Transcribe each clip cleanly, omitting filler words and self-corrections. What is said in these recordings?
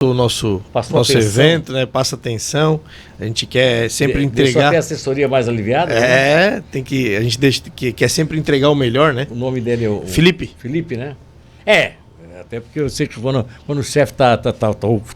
o nosso evento, né? Passa atenção. A gente quer sempre entregar. Deixa a assessoria mais aliviada? Né? A gente quer sempre entregar o melhor, né? O nome dele é o Felipe. Felipe, né? Até porque eu sei que quando o chefe tá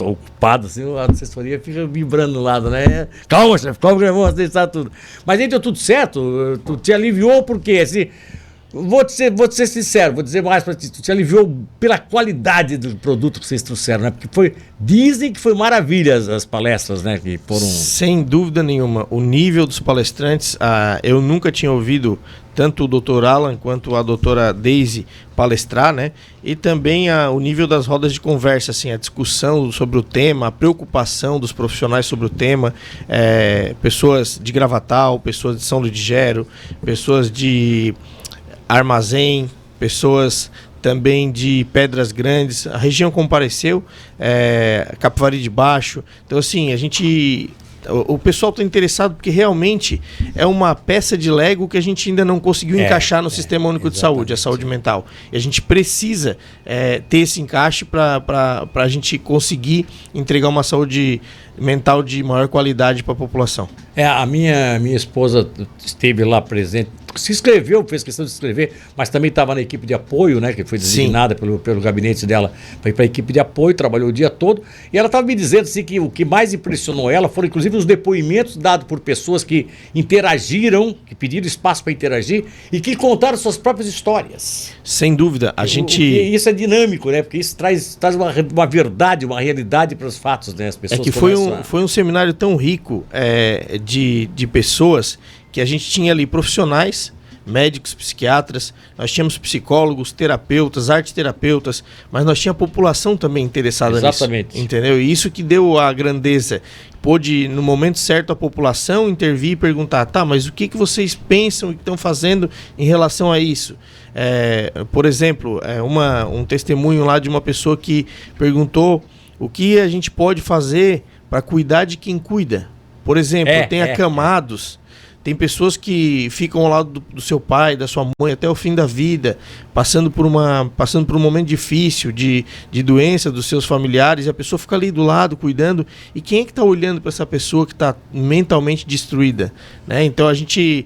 ocupado, assim, a assessoria fica vibrando do lado, né? Calma, chefe, calma que vamos deixar tudo. Mas aí deu tudo certo? Tu te aliviou por quê? Assim, vou te ser sincero, vou dizer mais pra ti. Tu te aliviou pela qualidade do produto que vocês trouxeram, né? Porque dizem que foi maravilha as palestras, né? Que foram... Sem dúvida nenhuma. O nível dos palestrantes, eu nunca tinha ouvido tanto o Dr. Alan quanto a doutora Daisy palestrar, né? E também o nível das rodas de conversa, assim, a discussão sobre o tema, a preocupação dos profissionais sobre o tema, pessoas de Gravatal, pessoas de São Luís de Gero, pessoas de Armazém, pessoas também de Pedras Grandes, a região compareceu, Capivari de Baixo. Então, assim, o pessoal está interessado porque realmente é uma peça de Lego que a gente ainda não conseguiu encaixar no Sistema Único de Saúde, a saúde mental. E a gente precisa ter esse encaixe para a gente conseguir entregar uma saúde mental de maior qualidade para a população. A minha esposa esteve lá presente, se inscreveu, fez questão de se inscrever, mas também estava na equipe de apoio, né, que foi designada pelo gabinete dela para ir para a equipe de apoio, trabalhou o dia todo, e ela estava me dizendo assim, que o que mais impressionou ela foram inclusive os depoimentos dados por pessoas que interagiram, que pediram espaço para interagir e que contaram suas próprias histórias. Sem dúvida, isso é dinâmico, né, porque isso traz uma verdade, uma realidade para os fatos, né, as pessoas foi um seminário tão rico de pessoas que a gente tinha ali profissionais, médicos, psiquiatras, nós tínhamos psicólogos, terapeutas, arteterapeutas, mas nós tínhamos a população também interessada nisso. Exatamente. Entendeu? E isso que deu a grandeza. Pôde, no momento certo, a população intervir e perguntar, mas o que vocês pensam e estão fazendo em relação a isso? Por exemplo, um testemunho lá de uma pessoa que perguntou o que a gente pode fazer para cuidar de quem cuida. Por exemplo, tem acamados. Tem pessoas que ficam ao lado do seu pai, da sua mãe, até o fim da vida, passando por um momento difícil de doença dos seus familiares, e a pessoa fica ali do lado, cuidando. E quem é que está olhando para essa pessoa que está mentalmente destruída? Né? Então a gente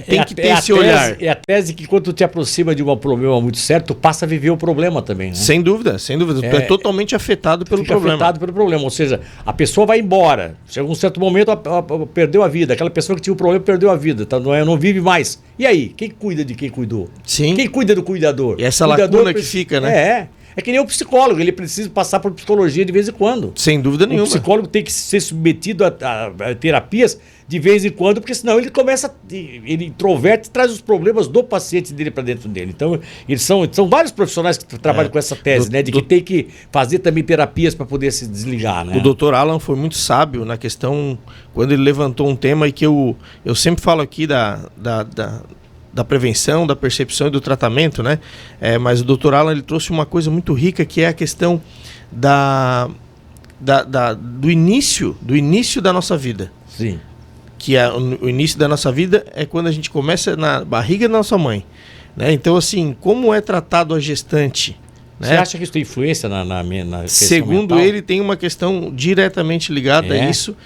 tem que ter esse olhar. É a tese que quando tu te aproxima de um problema muito sério, tu passa a viver o problema também. Né? Sem dúvida. Tu é totalmente afetado pelo problema. Afetado pelo problema, ou seja, a pessoa vai embora. Chega um certo momento, perdeu a vida. Aquela pessoa que tinha o problema perdeu a vida, não vive mais. E aí? Quem cuida de quem cuidou? Sim. Quem cuida do cuidador? E essa lacuna que fica, né? É que nem o psicólogo, ele precisa passar por psicologia de vez em quando. Sem dúvida nenhuma. O psicólogo tem que ser submetido a terapias de vez em quando, porque senão ele ele introverte e traz os problemas do paciente dele para dentro dele. Então, são vários profissionais que trabalham com essa tese, né? De que tem que fazer também terapias para poder se desligar, né? O Dr. Alan foi muito sábio na questão, quando ele levantou um tema e que eu sempre falo aqui da prevenção, da percepção e do tratamento, né? Mas o Dr. Alan ele trouxe uma coisa muito rica, que é a questão do início da nossa vida. Sim. Que o início da nossa vida é quando a gente começa na barriga da nossa mãe. Né? Então, assim, como é tratado a gestante? Você acha que isso tem influência na Segundo mental? ele, tem uma questão diretamente ligada a isso.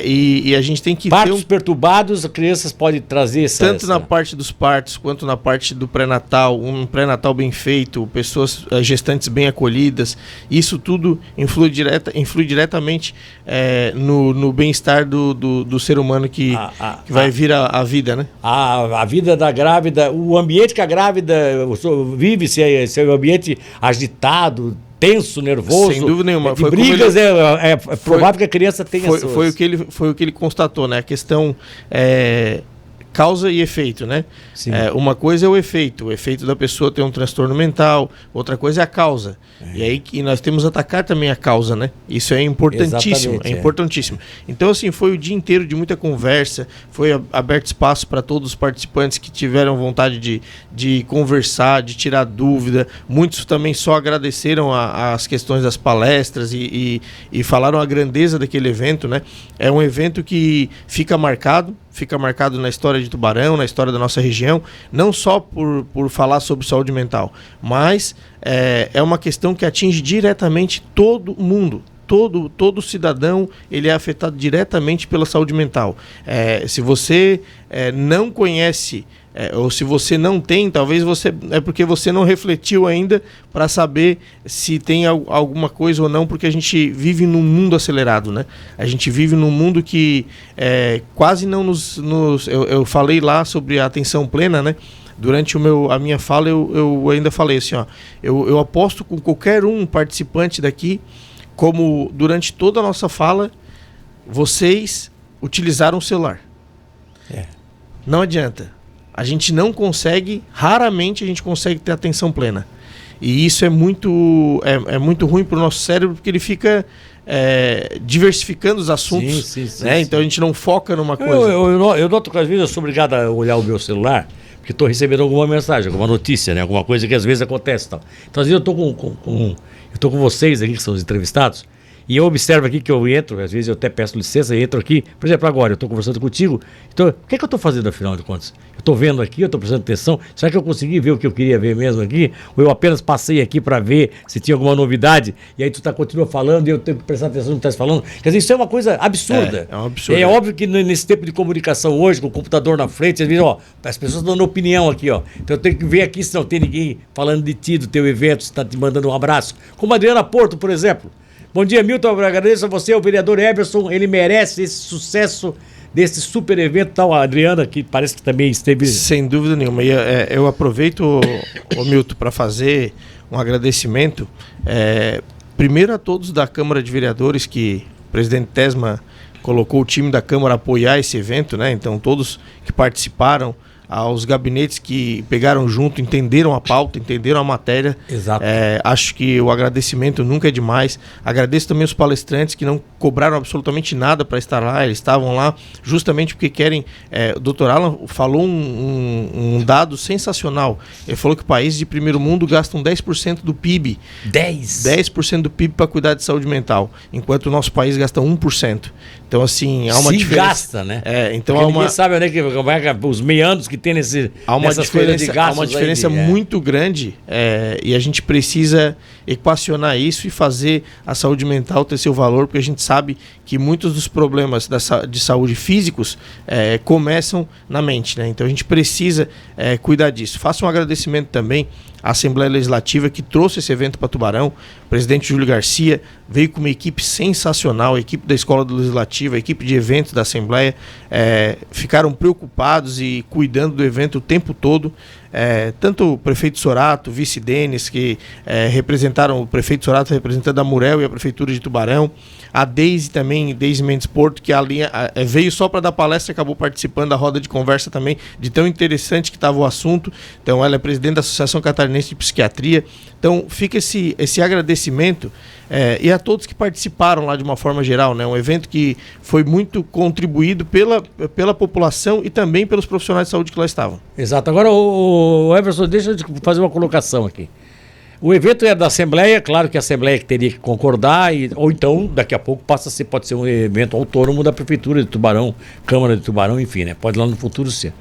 E a gente tem que Partos perturbados, as crianças podem trazer tanto na parte dos partos, quanto na parte do pré-natal, um pré-natal bem feito, pessoas gestantes bem acolhidas. Isso tudo influi diretamente no bem-estar do ser humano que vai vir a vida, né? A vida da grávida, o ambiente que a grávida vive, se é um ambiente agitado, tenso, nervoso, sem dúvida nenhuma. De brigas, é provável que a criança tenha foi o que ele constatou, né? A questão causa e efeito, né? Uma coisa é o efeito da pessoa ter um transtorno mental, outra coisa é a causa. E aí nós temos que atacar também a causa, né? Isso é importantíssimo, importantíssimo. Então, assim, foi o dia inteiro de muita conversa, foi aberto espaço para todos os participantes que tiveram vontade de conversar, de tirar dúvida. Muitos também só agradeceram as questões das palestras e falaram a grandeza daquele evento, né? É um evento que fica marcado na história de Tubarão, na história da nossa região, não só por falar sobre saúde mental, mas é uma questão que atinge diretamente todo mundo. todo cidadão ele é afetado diretamente pela saúde mental. Se você não conhece, ou se você não tem, talvez é porque você não refletiu ainda para saber se tem alguma coisa ou não, porque a gente vive num mundo acelerado, né? A gente vive num mundo que quase não eu falei lá sobre a atenção plena, né? Durante a minha fala eu ainda falei assim, ó, eu aposto com qualquer participante daqui, como durante toda a nossa fala, vocês utilizaram o celular. Não adianta. A gente não consegue, raramente a gente consegue ter atenção plena. E isso é muito ruim para o nosso cérebro, porque ele fica diversificando os assuntos. Sim, né? Então a gente não foca numa coisa. Eu noto que às vezes eu sou obrigado a olhar o meu celular, porque estou recebendo alguma mensagem, alguma notícia, né? Alguma coisa que às vezes acontece. Tal. Então às vezes eu estou com vocês aqui, que são os entrevistados, e eu observo aqui que eu entro, às vezes eu até peço licença e entro aqui. Por exemplo, agora eu estou conversando contigo. Então, o que é que eu estou fazendo afinal de contas? Eu estou vendo aqui, eu estou prestando atenção. Será que eu consegui ver o que eu queria ver mesmo aqui? Ou eu apenas passei aqui para ver se tinha alguma novidade e aí tu continua falando e eu tenho que prestar atenção no que tu estás falando? Quer dizer, isso é uma coisa absurda. É um absurdo. É óbvio que nesse tempo de comunicação hoje, com o computador na frente, às vezes, as pessoas estão dando opinião aqui, ó. Então eu tenho que ver aqui se não tem ninguém falando de ti, do teu evento, se está te mandando um abraço. Como a Adriana Porto, por exemplo. Bom dia, Milton, eu agradeço a você, o vereador Everson, ele merece esse sucesso desse super evento, tal. A Adriana, que parece que também esteve... Sem dúvida nenhuma, eu aproveito, Milton, para fazer um agradecimento, primeiro a todos da Câmara de Vereadores, que o presidente Tesma colocou o time da Câmara a apoiar esse evento, né? Então todos que participaram, aos gabinetes que pegaram junto, entenderam a pauta, entenderam a matéria. Exato. Acho que o agradecimento nunca é demais. Agradeço também os palestrantes que não cobraram absolutamente nada para estar lá. Eles estavam lá justamente porque querem... O Dr. Alan falou um dado sensacional. Ele falou que países de primeiro mundo gastam 10% do PIB. 10% do PIB para cuidar de saúde mental, enquanto o nosso país gasta 1%. Então, assim, há uma diferença. Gasta, né? Então porque ninguém sabe onde é que os meandros que tem nessas coisas de gastos. Há uma diferença muito grande e a gente precisa equacionar isso e fazer a saúde mental ter seu valor, porque a gente sabe que muitos dos problemas de saúde físicos começam na mente, né? Então a gente precisa cuidar disso. Faço um agradecimento também à Assembleia Legislativa que trouxe esse evento para Tubarão. O presidente Júlio Garcia veio com uma equipe sensacional, a equipe da Escola Legislativa, a equipe de eventos da Assembleia, ficaram preocupados e cuidando do evento o tempo todo. Tanto o prefeito Sorato, o vice Denis, que representaram, o prefeito Sorato representando a Murel e a Prefeitura de Tubarão, a Deise também, Deise Mendes Porto, que veio só para dar palestra e acabou participando da roda de conversa também, de tão interessante que estava o assunto. Então ela é presidente da Associação Catarinense de Psiquiatria. Então fica esse agradecimento e a todos que participaram lá de uma forma geral, né? Um evento que foi muito contribuído pela população e também pelos profissionais de saúde que lá estavam. Exato. Agora, o Everson, deixa eu fazer uma colocação aqui. O evento é da Assembleia, claro que a Assembleia teria que concordar, ou então, daqui a pouco, pode ser um evento autônomo da Prefeitura de Tubarão, Câmara de Tubarão, enfim, né? Pode lá no futuro ser.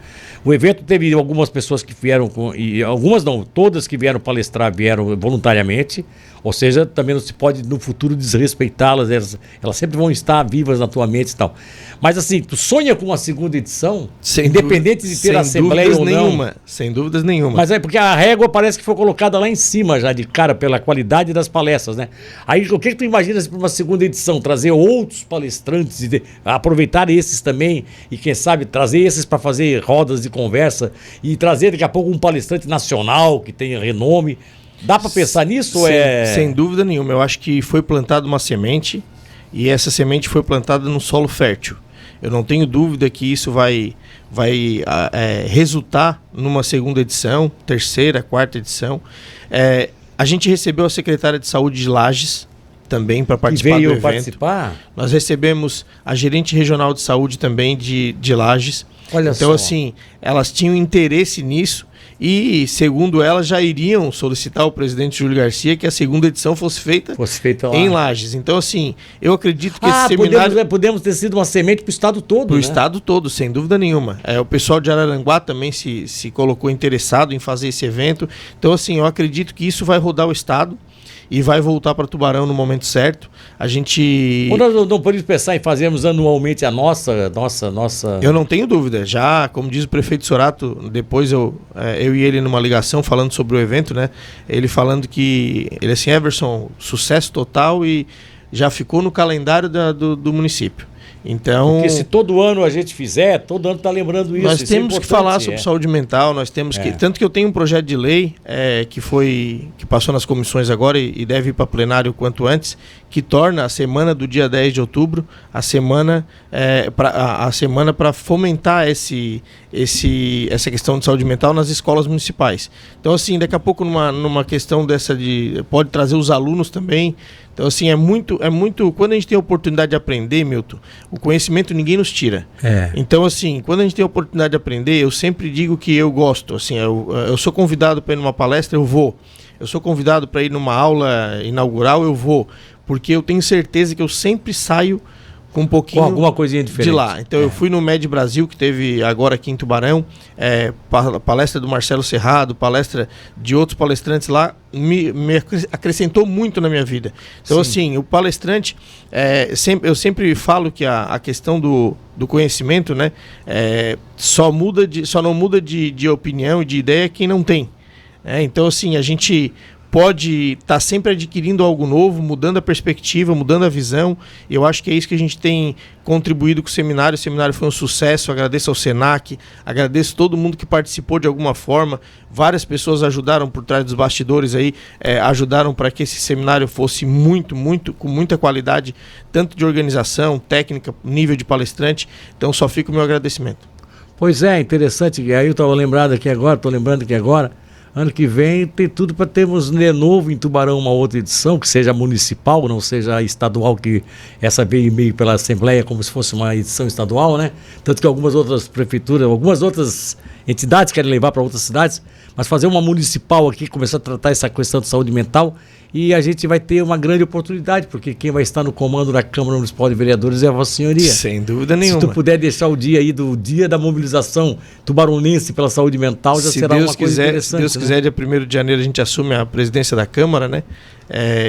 O evento teve algumas pessoas que vieram, e algumas não, todas que vieram palestrar vieram voluntariamente, ou seja, também não se pode no futuro desrespeitá-las, elas sempre vão estar vivas na tua mente e tal. Mas assim, tu sonha com uma segunda edição, independente de ter a Assembleia ou não? Sem dúvidas nenhuma. Mas porque a régua parece que foi colocada lá em cima já de cara pela qualidade das palestras, né? Aí o que tu imaginas para uma segunda edição? Trazer outros palestrantes, aproveitar esses também e quem sabe trazer esses para fazer rodas de conversa e trazer daqui a pouco um palestrante nacional que tenha renome. Dá para pensar nisso? Sem dúvida nenhuma. Eu acho que foi plantada uma semente e essa semente foi plantada num solo fértil. Eu não tenho dúvida que isso vai resultar numa segunda edição, terceira, quarta edição. A gente recebeu a secretária de Saúde de Lages também para participar do evento. Participar? Nós recebemos a gerente regional de saúde também de Lages. Olha então, só. assim, elas tinham interesse nisso e, segundo elas, já iriam solicitar ao presidente Júlio Garcia que a segunda edição fosse feita lá em Lages. Então, assim, eu acredito que esse seminário... Podemos ter sido uma semente para o estado todo, Para o estado todo, sem dúvida nenhuma. O pessoal de Araranguá também se colocou interessado em fazer esse evento. Então, assim, eu acredito que isso vai rodar o estado e vai voltar para Tubarão no momento certo. A gente... Ou nós não podemos pensar em fazermos anualmente a nossa... Eu não tenho dúvida. Já, como diz o prefeito Sorato, depois eu e ele numa ligação falando sobre o evento, né? Ele falando que... Ele assim, Everson, sucesso total e já ficou no calendário do município. Então, porque se todo ano a gente fizer, todo ano está lembrando isso. Nós temos que falar sobre saúde mental, nós temos que... Tanto que eu tenho um projeto de lei que passou nas comissões agora e deve ir para plenário o quanto antes, que torna a semana do dia 10 de outubro a semana para fomentar essa questão de saúde mental nas escolas municipais. Então, assim, daqui a pouco numa questão dessa pode trazer os alunos também. Então, assim, é muito... Quando a gente tem a oportunidade de aprender, Milton, o conhecimento ninguém nos tira. Então, assim, quando a gente tem a oportunidade de aprender, eu sempre digo que eu gosto. Assim, eu sou convidado para ir numa palestra, eu vou. Eu sou convidado para ir numa aula inaugural, eu vou. Porque eu tenho certeza que eu sempre saio com um pouquinho... Com alguma coisinha diferente. De lá. Então, eu fui no Med Brasil, que teve agora aqui em Tubarão, palestra do Marcelo Serrado, palestra de outros palestrantes lá, me acrescentou muito na minha vida. Então, assim, o palestrante, eu sempre falo que a questão do conhecimento, né, só não muda de opinião e de ideia quem não tem. Então, assim, a gente pode estar sempre adquirindo algo novo, mudando a perspectiva, mudando a visão. Eu acho que é isso que a gente tem contribuído com o seminário. O seminário foi um sucesso. Agradeço ao Senac, agradeço todo mundo que participou de alguma forma. Várias pessoas ajudaram por trás dos bastidores aí, ajudaram para que esse seminário fosse com muita qualidade, tanto de organização, técnica, nível de palestrante. Então só fica o meu agradecimento. Pois é, interessante. Aí eu estou lembrando aqui agora, ano que vem tem tudo para termos de novo em Tubarão uma outra edição, que seja municipal, não seja estadual, que essa veio meio pela Assembleia como se fosse uma edição estadual, né? Tanto que algumas outras prefeituras, algumas outras entidades querem levar para outras cidades, mas fazer uma municipal aqui, começar a tratar essa questão de saúde mental, e a gente vai ter uma grande oportunidade, porque quem vai estar no comando da Câmara Municipal de Vereadores é a Vossa Senhoria. Sem dúvida nenhuma. Se tu puder deixar o dia aí do dia da mobilização tubaronense pela saúde mental, já será uma coisa interessante. Se Deus quiser, dia 1º de janeiro a gente assume a presidência da Câmara, né?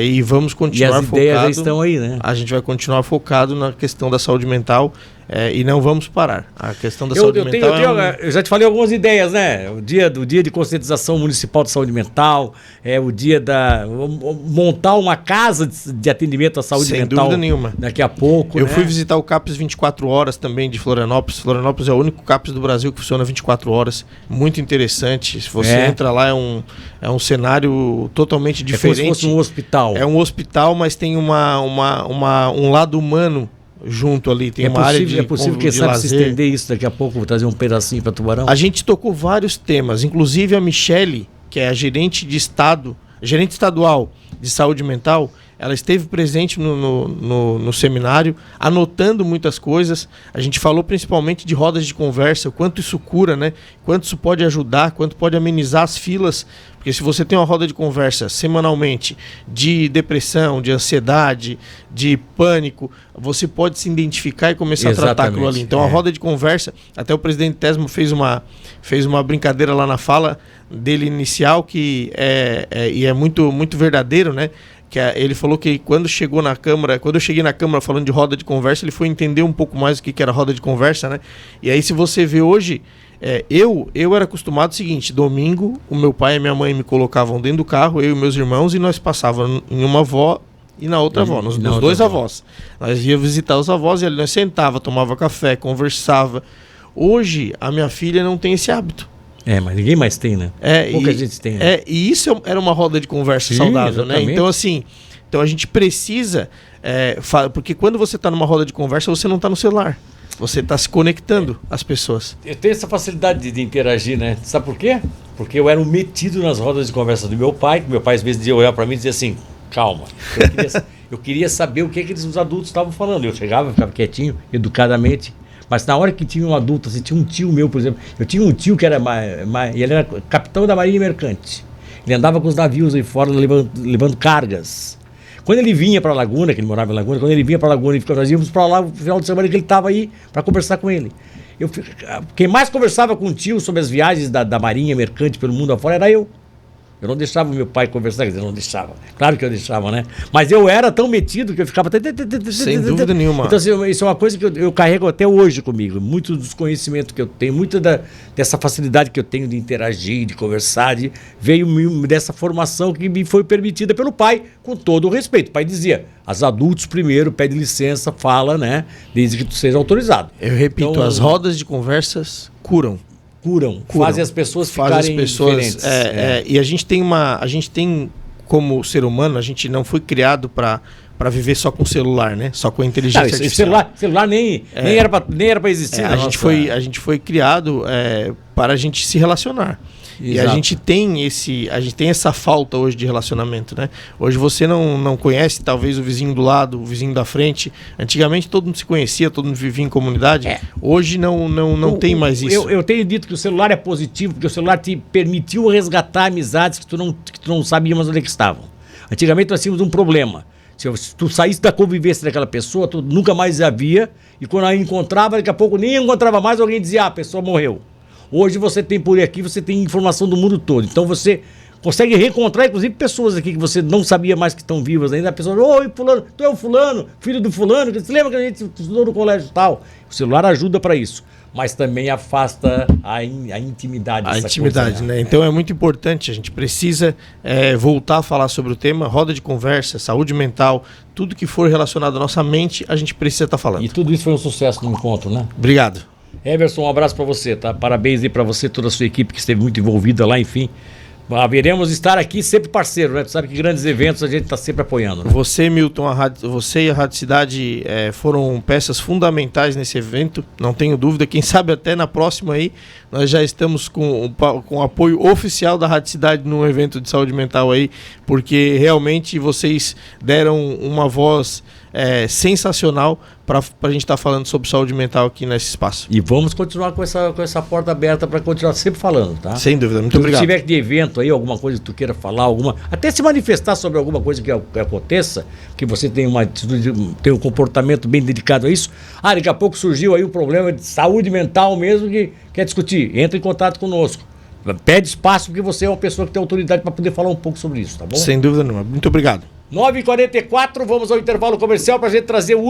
E vamos continuar focado. E as ideias já estão aí, né? A gente vai continuar focado na questão da saúde mental e não vamos parar. A questão da saúde mental eu já te falei algumas ideias, né? O dia de conscientização municipal de saúde mental, o dia montar uma casa de atendimento à saúde mental. Sem dúvida nenhuma. Daqui a pouco, eu fui visitar o CAPS 24 horas também de Florianópolis. Florianópolis é o único CAPS do Brasil que funciona 24 horas. Muito interessante. Se você entra lá, é um cenário totalmente diferente. É como se fosse um hospital. É um hospital, mas tem um lado humano junto ali. Tem uma área de É possível que sabe se estender isso daqui a pouco, vou trazer um pedacinho para Tubarão. A gente tocou vários temas, inclusive a Michele, que é a gerente estadual de saúde mental, ela esteve presente no seminário, anotando muitas coisas. A gente falou principalmente de rodas de conversa, o quanto isso cura, né? Quanto isso pode ajudar, quanto pode amenizar as filas. Porque se você tem uma roda de conversa semanalmente de depressão, de ansiedade, de pânico, você pode se identificar e começar a tratar aquilo ali. Então a roda de conversa, até o presidente Tesmo fez uma brincadeira lá na fala dele inicial, que é muito, muito verdadeiro, né? Que ele falou que quando eu cheguei na Câmara falando de roda de conversa, ele foi entender um pouco mais o que era roda de conversa, né? E aí se você vê hoje, eu era acostumado ao seguinte: domingo, o meu pai e a minha mãe me colocavam dentro do carro, eu e meus irmãos, e nós passávamos em uma avó e na outra avó, nos dois avós. Nós íamos visitar os avós e ali nós sentava, tomava café, conversava. Hoje, a minha filha não tem esse hábito. Mas ninguém mais tem, né? Pouca gente tem. Né? E isso era uma roda de conversa saudável, exatamente. Né? Então, assim, a gente precisa... porque quando você está numa roda de conversa, você não está no celular. Você está se conectando às pessoas. Eu tenho essa facilidade de interagir, né? Sabe por quê? Porque eu era um metido nas rodas de conversa do meu pai, que meu pai às vezes ia olhar para mim e dizia assim, calma. Eu queria saber o que os adultos estavam falando. Eu chegava, ficava quietinho, educadamente. Mas na hora que tinha um adulto, assim, tinha um tio meu, por exemplo, eu tinha um tio que era ele era capitão da Marinha Mercante. Ele andava com os navios aí fora levando cargas. Quando ele vinha para a Laguna, que ele morava em Laguna, quando ele vinha para a Laguna e nós íamos para lá no final de semana que ele estava aí para conversar com ele. Quem mais conversava com o tio sobre as viagens da Marinha Mercante pelo mundo afora era eu. Eu não deixava o meu pai conversar, quer dizer, não deixava. Claro que eu deixava, né? Mas eu era tão metido que eu ficava... Sem dúvida nenhuma. Então, assim, isso é uma coisa que eu carrego até hoje comigo. Muito dos conhecimentos que eu tenho, dessa facilidade que eu tenho de interagir, de conversar, veio dessa formação que me foi permitida pelo pai, com todo o respeito. O pai dizia, as adultos primeiro, pede licença, fala, né? Desde que tu seja autorizado. Eu repito, então, as rodas de conversas curam. Fazem as pessoas ficarem diferentes. E a gente tem como ser humano, a gente não foi criado para viver só com celular, né? Só com a inteligência artificial. Celular nem era para existir. A gente foi criado para a gente se relacionar. Exato. E a gente tem essa falta hoje de relacionamento, né? Hoje você não conhece talvez o vizinho do lado, o vizinho da frente. Antigamente todo mundo se conhecia, todo mundo vivia em comunidade. Hoje não tem mais isso. Eu tenho dito que o celular é positivo, porque o celular te permitiu resgatar amizades que tu não sabia mais onde é que estavam. Antigamente nós tínhamos um problema. Se tu saísse da convivência daquela pessoa, tu nunca mais a via, e quando a encontrava, daqui a pouco nem encontrava mais, alguém dizia, a pessoa morreu. Hoje você tem por aqui, você tem informação do mundo todo. Então você consegue reencontrar, inclusive, pessoas aqui que você não sabia mais que estão vivas ainda. A pessoa, oi, fulano, tu é o fulano, filho do fulano, você lembra que a gente estudou no colégio e tal? O celular ajuda para isso, mas também afasta a intimidade. A intimidade, coisa, né? Então é muito importante, a gente precisa voltar a falar sobre o tema, roda de conversa, saúde mental, tudo que for relacionado à nossa mente, a gente precisa estar falando. E tudo isso foi um sucesso no encontro, né? Obrigado. Everson, um abraço para você, tá? Parabéns aí para você, toda a sua equipe que esteve muito envolvida lá, enfim. Veremos estar aqui sempre parceiro, né? Tu sabe que grandes eventos a gente está sempre apoiando. Né? Você, Milton, você e a Rádio Cidade foram peças fundamentais nesse evento, não tenho dúvida. Quem sabe até na próxima aí, nós já estamos com o apoio oficial da Rádio Cidade num evento de saúde mental aí, porque realmente vocês deram uma voz sensacional para a gente estar falando sobre saúde mental aqui nesse espaço. E vamos continuar com essa porta aberta para continuar sempre falando, tá? Sem dúvida, muito obrigado. Se tiver de evento aí, alguma coisa que tu queira falar, até se manifestar sobre alguma coisa que aconteça, que você tem um comportamento bem dedicado a isso. Daqui a pouco surgiu aí um problema de saúde mental mesmo que quer discutir. Entra em contato conosco. Pede espaço porque você é uma pessoa que tem autoridade para poder falar um pouco sobre isso, tá bom? Sem dúvida nenhuma. Muito obrigado. 9h44, vamos ao intervalo comercial para a gente trazer o